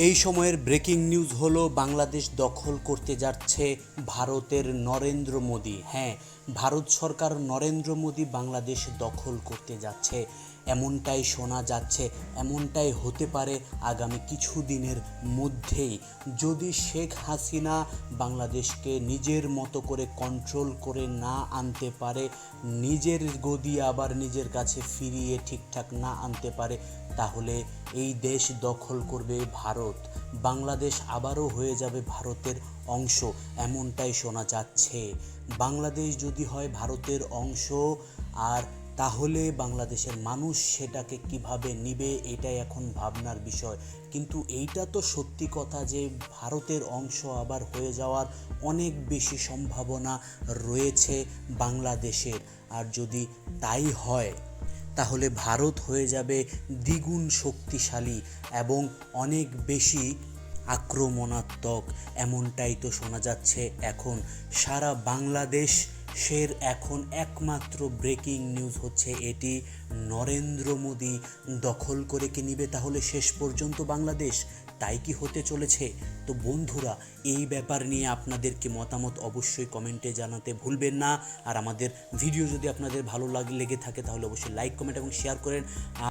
এই সময়ের breaking news হলো বাংলাদেশ দখল করতে যাচ্ছে ভারতের নরেন্দ্র মোদি। হ্যাঁ, ভারত সরকার নরেন্দ্র মোদি বাংলাদেশ দখল করতে যাচ্ছে, এমনটাই শোনা যাচ্ছে। এমনটাই হতে পারে আগামী কিছু দিনের মধ্যেই, যদি শেখ হাসিনা বাংলাদেশকে নিজের মতো করে কন্ট্রোল করে না আনতে পারে, নিজের গদি আবার নিজের কাছে ফিরিয়ে ঠিকঠাক না আনতে পারে, তাহলে এই দেশ দখল করবে ভারত। বাংলাদেশ আবারও হয়ে যাবে ভারতের অংশ, এমনটাই শোনা যাচ্ছে। বাংলাদেশ যদি হয় ভারতের অংশ, আর তাহলে বাংলাদেশের মানুষ সেটাকে কিভাবে নিবে এটাই এখন ভাবনার বিষয়। কিন্তু এইটা তো সত্যি কথা যে ভারতের অংশ আবার হয়ে যাওয়ার অনেক বেশি সম্ভাবনা রয়েছে বাংলাদেশের। আর যদি তাই হয় তাহলে ভারত হয়ে যাবে দ্বিগুণ শক্তিশালী এবং অনেক বেশি আক্রমণাত্মক, এমনটাই তো শোনা যাচ্ছে এখন। সারা বাংলাদেশের এখন একমাত্র ব্রেকিং নিউজ হচ্ছে এটি, নরেন্দ্র মোদি দখল করে কি নিবে তাহলে শেষ পর্যন্ত বাংলাদেশ? তাই কি হতে চলেছে? তো বন্ধুরা, এই ব্যাপার নিয়ে আপনাদের কি মতামত অবশ্যই কমেন্টে জানাতে ভুলবেন না। আর আমাদের ভিডিও যদি আপনাদের ভালো লেগে থাকে তাহলে অবশ্যই লাইক, কমেন্ট এবং শেয়ার করেন।